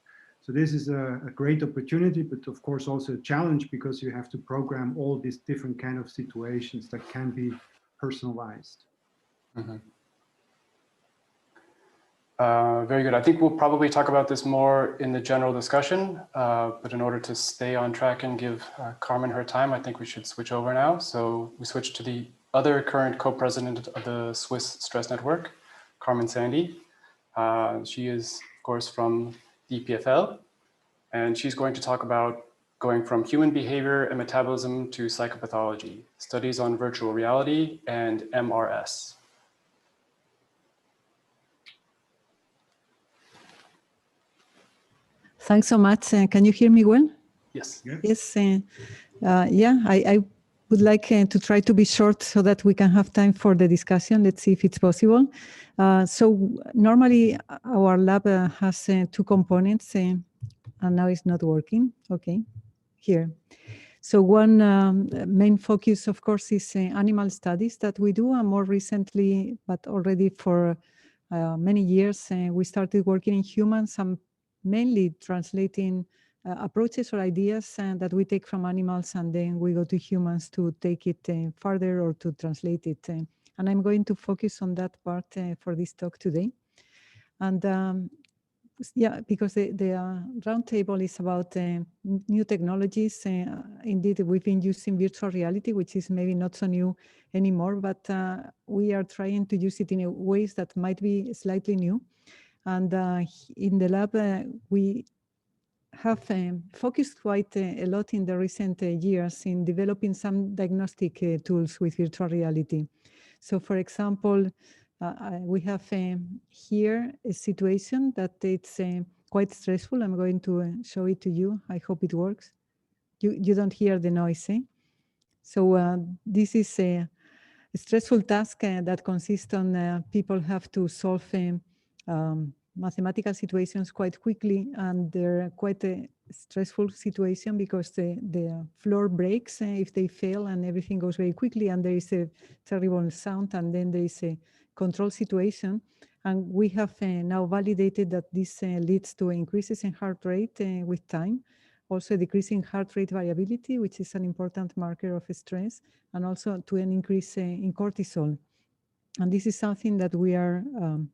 So this is a great opportunity, but of course also a challenge, because you have to program all these different kind of situations that can be personalized. Mm-hmm. Very good. I think we'll probably talk about this more in the general discussion, but in order to stay on track and give Carmen her time, I think we should switch over now. So we switch to the other current co-president of the Swiss Stress Network, Carmen Sandi. She is, of course, from the EPFL, and she's going to talk about going from human behavior and metabolism to psychopathology, studies on virtual reality and MRS. Thanks so much. Can you hear me well? Yes. Yes. Yeah, I would like to try to be short so that we can have time for the discussion. Let's see if it's possible. So normally our lab has 2 components, and now it's not working. Okay, here. So one main focus, of course, is animal studies that we do, and more recently, but already for many years, we started working in humans, and mainly translating approaches or ideas that we take from animals, and then we go to humans to take it further or to translate it. And I'm going to focus on that part for this talk today. And yeah, because the roundtable is about new technologies. Indeed, we've been using virtual reality, which is maybe not so new anymore, but we are trying to use it in ways that might be slightly new. And in the lab, we have focused quite a lot in the recent years in developing some diagnostic tools with virtual reality. So, for example, we have here a situation that it's quite stressful. I'm going to show it to you. I hope it works. You don't hear the noise, eh? So this is a stressful task that consists on people have to solve mathematical situations quite quickly, and they're quite a stressful situation because the floor breaks if they fail, and everything goes very quickly, and there is a terrible sound, and then there is a control situation. And we have now validated that this leads to increases in heart rate with time, also decreasing heart rate variability, which is an important marker of stress, and also to an increase in cortisol. And this is something that we are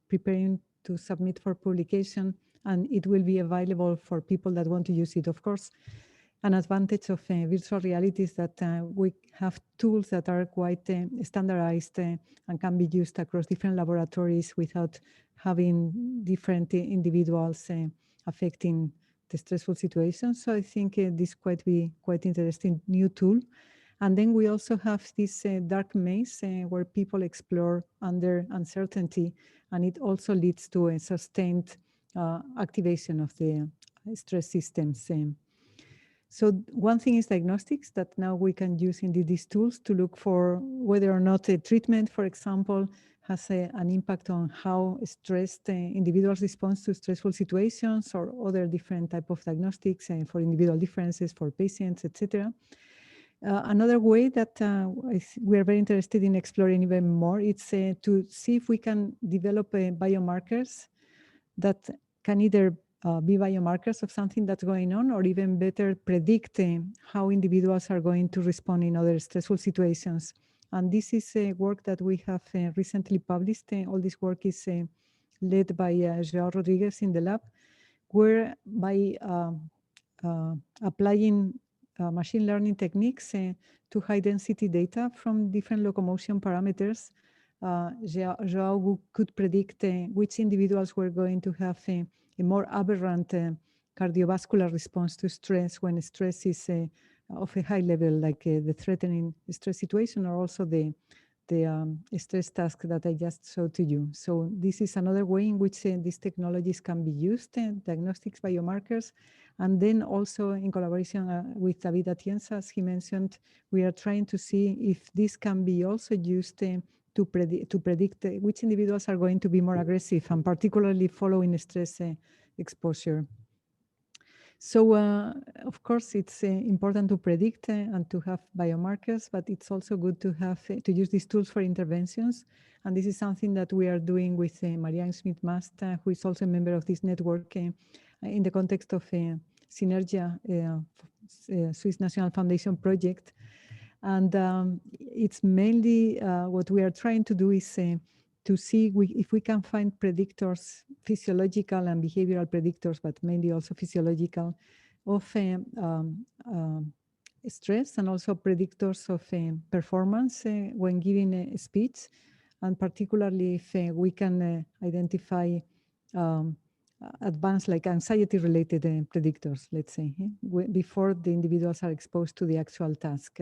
preparing to submit for publication, and it will be available for people that want to use it. Of course, an advantage of virtual reality is that we have tools that are quite standardized and can be used across different laboratories without having different individuals affecting the stressful situation. So I think this could be quite interesting new tool. And then we also have this dark maze where people explore under uncertainty, and it also leads to a sustained activation of the stress systems. So one thing is diagnostics, that now we can use indeed these tools to look for whether or not a treatment, for example, has an impact on how stressed individuals respond to stressful situations, or other different type of diagnostics for individual differences for patients, etc. Another way that we are very interested in exploring even more is to see if we can develop biomarkers that can either be biomarkers of something that's going on, or even better predict how individuals are going to respond in other stressful situations. And this is work that we have recently published. All this work is led by João Rodrigues in the lab, where by applying machine learning techniques to high density data from different locomotion parameters. Joao could predict which individuals were going to have a more aberrant cardiovascular response to stress when stress is of a high level, like the threatening stress situation, or also the stress task that I just showed to you. So this is another way in which these technologies can be used, diagnostics biomarkers, and then also in collaboration with David Atienza, as he mentioned, we are trying to see if this can be also used to predict which individuals are going to be more aggressive, and particularly following stress exposure. So, of course, it's important to predict and to have biomarkers, but it's also good to have to use these tools for interventions. And this is something that we are doing with Marianne Schmidt-Mast, who is also a member of this network in the context of Synergia, Swiss National Foundation project. And it's mainly what we are trying to do is to see if we can find predictors, physiological and behavioral predictors, but mainly also physiological, of stress, and also predictors of performance when giving a speech, and particularly if we can identify advanced, like anxiety-related predictors, let's say, before the individuals are exposed to the actual task.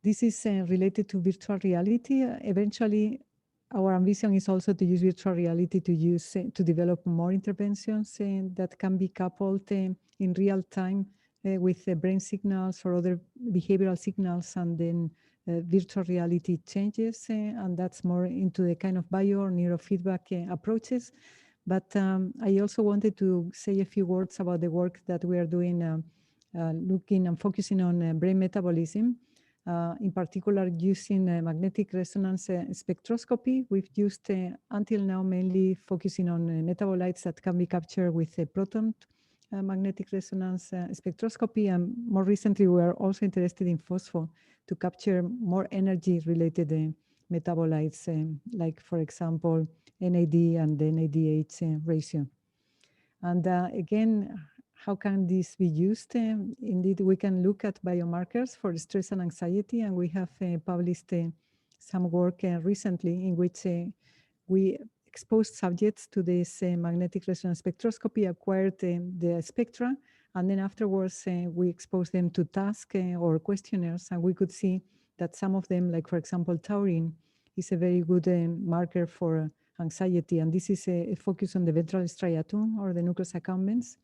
This is related to virtual reality. Eventually, our ambition is also to use virtual reality to develop more interventions that can be coupled in real time with brain signals or other behavioral signals, and then virtual reality changes, and that's more into the kind of bio or neurofeedback approaches. But I also wanted to say a few words about the work that we are doing, looking and focusing on brain metabolism. In particular, using magnetic resonance spectroscopy. We've used until now mainly focusing on metabolites that can be captured with a proton magnetic resonance spectroscopy, and more recently we are also interested in phospho to capture more energy related metabolites, like for example NAD and the NADH ratio. And again, how can this be used? Indeed, we can look at biomarkers for stress and anxiety, and we have published some work recently in which we exposed subjects to this magnetic resonance spectroscopy, acquired the spectra, and then afterwards we exposed them to tasks or questionnaires, and we could see that some of them, like for example taurine, is a very good marker for anxiety, and this is a focus on the ventral striatum or the nucleus accumbens.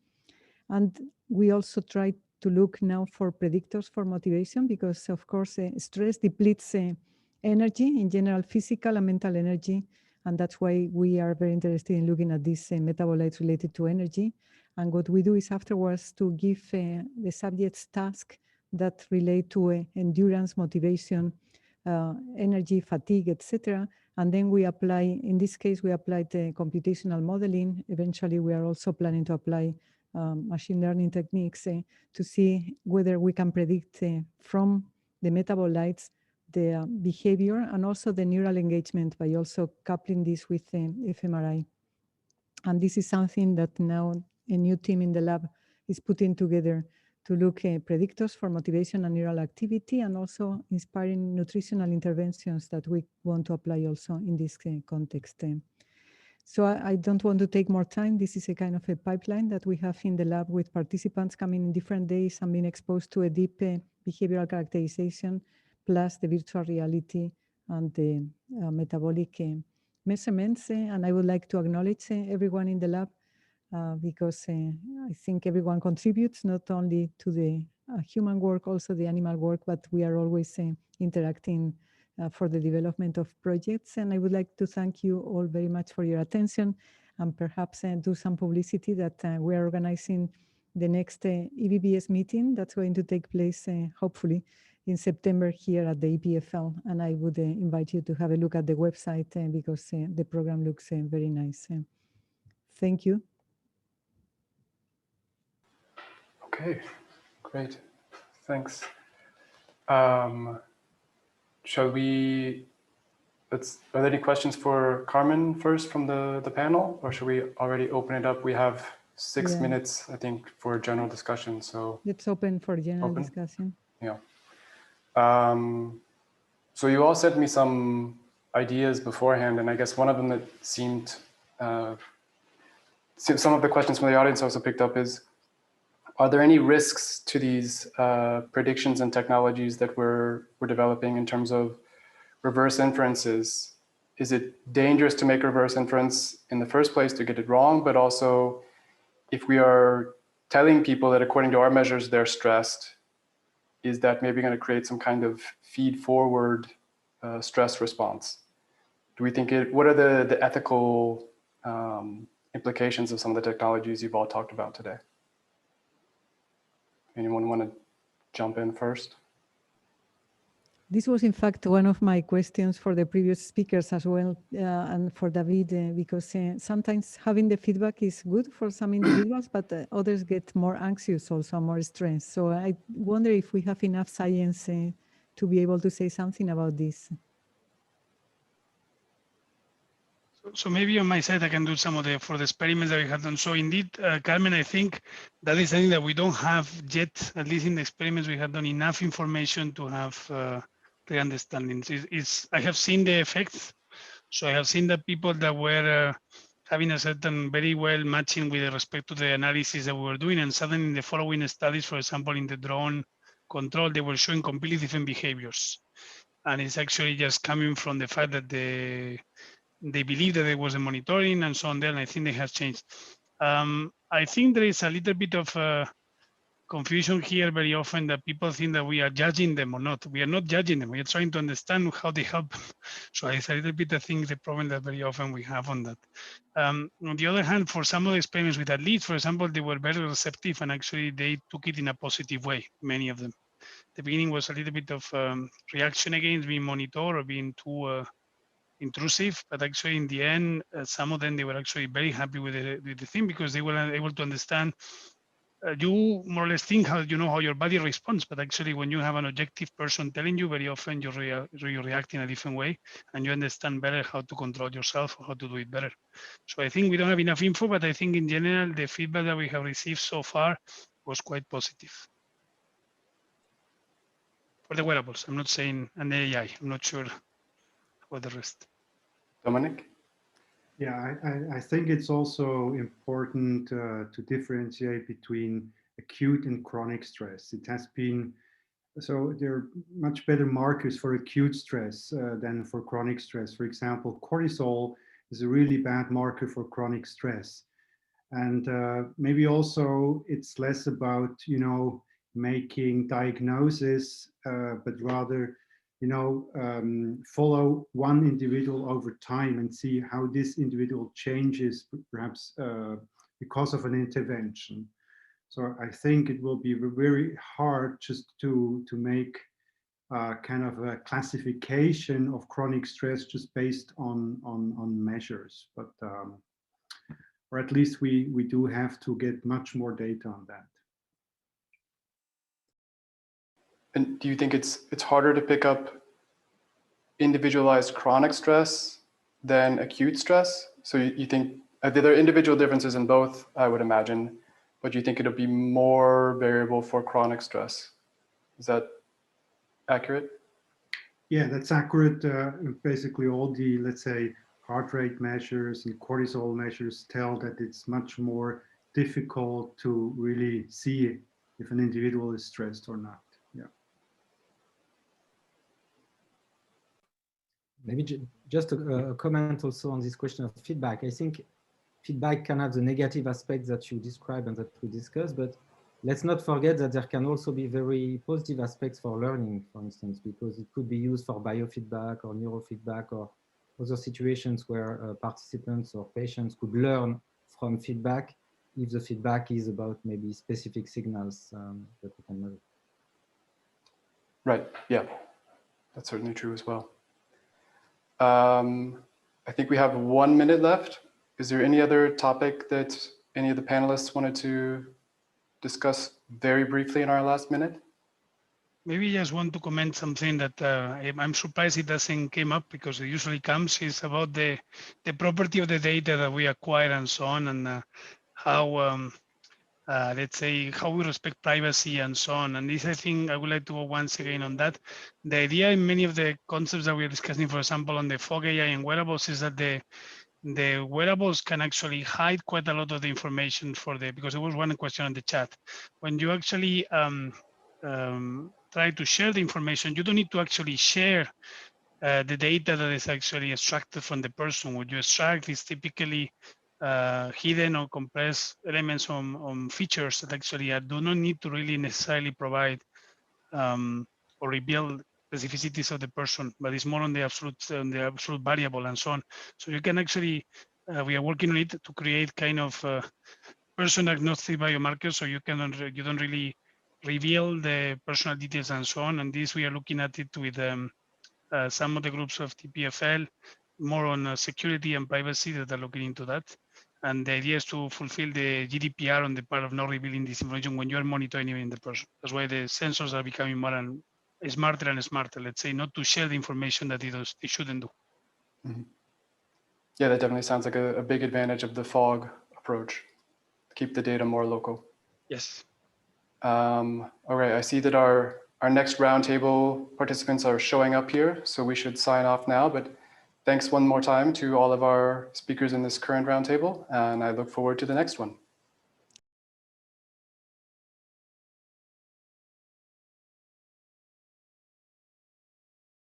And we also try to look now for predictors for motivation, because of course stress depletes energy, in general physical and mental energy, and that's why we are very interested in looking at these metabolites related to energy. And what we do is afterwards to give the subjects tasks that relate to endurance, motivation, energy, fatigue, etc. And then we apply, in this case, we applied computational modeling. Eventually, we are also planning to apply machine learning techniques to see whether we can predict from the metabolites the behavior and also the neural engagement by also coupling this with fMRI. And this is something that now a new team in the lab is putting together to look at predictors for motivation and neural activity, and also inspiring nutritional interventions that we want to apply also in this context. So I don't want to take more time. This is a kind of a pipeline that we have in the lab with participants coming in different days and being exposed to a deep behavioral characterization, plus the virtual reality and the metabolic measurements. And I would like to acknowledge everyone in the lab because I think everyone contributes not only to the human work, also the animal work, but we are always interacting for the development of projects. And I would like to thank you all very much for your attention, and perhaps do some publicity that we are organizing the next EVBS meeting that's going to take place hopefully in September here at the EPFL. And I would invite you to have a look at the website because the program looks very nice. Thank you. Okay, great, thanks. Shall we, are there any questions for Carmen first from the panel, or should we already open it up? We have 6 minutes, I think, for general discussion. So it's open for general discussion. Yeah. So you all sent me some ideas beforehand, and I guess one of them that seemed, some of the questions from the audience also picked up is, are there any risks to these predictions and technologies that we're developing in terms of reverse inferences? Is it dangerous to make reverse inference in the first place to get it wrong? But also, if we are telling people that according to our measures they're stressed, is that maybe going to create some kind of feed forward stress response? Do we think what are the ethical implications of some of the technologies you've all talked about today? Anyone want to jump in first? This was, in fact, one of my questions for the previous speakers as well, and for David, because sometimes having the feedback is good for some individuals, but others get more anxious, also more stressed. So I wonder if we have enough science to be able to say something about this. So maybe on my side, I can do some of for the experiments that we have done. So indeed, Carmen, I think that is something that we don't have yet, at least in the experiments we have done, enough information to have clear understandings. I have seen the effects. So I have seen that people that were having a certain very well matching with respect to the analysis that we were doing, and suddenly in the following studies, for example, in the drone control, they were showing completely different behaviors. And it's actually just coming from the fact that they believe that there was a monitoring and so on there, and I think they have changed. I think there is a little bit of confusion here very often that people think that we are judging them or not. We are not judging them. We are trying to understand how they help. So it's a little bit, I think, the problem that very often we have on that. On the other hand, for some of the experiments with athletes, for example, they were very receptive and actually they took it in a positive way, many of them. The beginning was a little bit of reaction against being monitored or being too intrusive, but actually in the end, some of them, they were actually very happy with the thing because they were able to understand. You more or less think how your body responds, but actually when you have an objective person telling you, very often you react in a different way and you understand better how to control yourself or how to do it better. So I think we don't have enough info, but I think in general, the feedback that we have received so far was quite positive. For the wearables, I'm not saying an AI, I'm not sure about the rest. Dominique? Yeah, I think it's also important to differentiate between acute and chronic stress. It has been, so there are much better markers for acute stress than for chronic stress. For example, cortisol is a really bad marker for chronic stress. And maybe also it's less about, making diagnosis, but rather follow one individual over time and see how this individual changes, perhaps because of an intervention. So I think it will be very hard just to make kind of a classification of chronic stress just based on measures, but or at least we do have to get much more data on that. And do you think it's harder to pick up individualized chronic stress than acute stress? So you think there are individual differences in both, I would imagine, but you think it'll be more variable for chronic stress? Is that accurate? Yeah, that's accurate. Basically all the, let's say, heart rate measures and cortisol measures tell that it's much more difficult to really see if an individual is stressed or not. Yeah. Maybe just a comment also on this question of feedback. I think feedback can have the negative aspects that you describe and that we discussed, but let's not forget that there can also be very positive aspects for learning, for instance, because it could be used for biofeedback or neurofeedback or other situations where participants or patients could learn from feedback if the feedback is about maybe specific signals that we can measure. Right, yeah, that's certainly true as well. I think we have 1 minute left. Is there any other topic that any of the panelists wanted to discuss very briefly in our last minute? Maybe I just want to comment something that I'm surprised it doesn't came up because it usually comes, is about the property of the data that we acquire and so on, and how let's say how we respect privacy and so on. And this, I think, I would like to go once again on that. The idea in many of the concepts that we're discussing, for example, on the fog AI and wearables, is that the wearables can actually hide quite a lot of the information because there was one question on the chat. When you actually try to share the information, you don't need to actually share the data that is actually extracted from the person. What you extract is typically hidden or compressed elements on features that actually do not need to really necessarily provide or reveal specificities of the person, but it's more on the absolute variable and so on. So you can actually, we are working on it to create kind of person agnostic biomarkers, so you don't really reveal the personal details and so on. And this, we are looking at it with some of the groups of EPFL, more on security and privacy that are looking into that. And the idea is to fulfill the GDPR on the part of not revealing this information when you are monitoring even the person. That's why the sensors are becoming more and smarter and smarter, let's say, not to share the information that it shouldn't do. Mm-hmm. Yeah, that definitely sounds like a big advantage of the fog approach. Keep the data more local. Yes. All right, I see that our next roundtable participants are showing up here, so we should sign off now, but thanks one more time to all of our speakers in this current roundtable, and I look forward to the next one.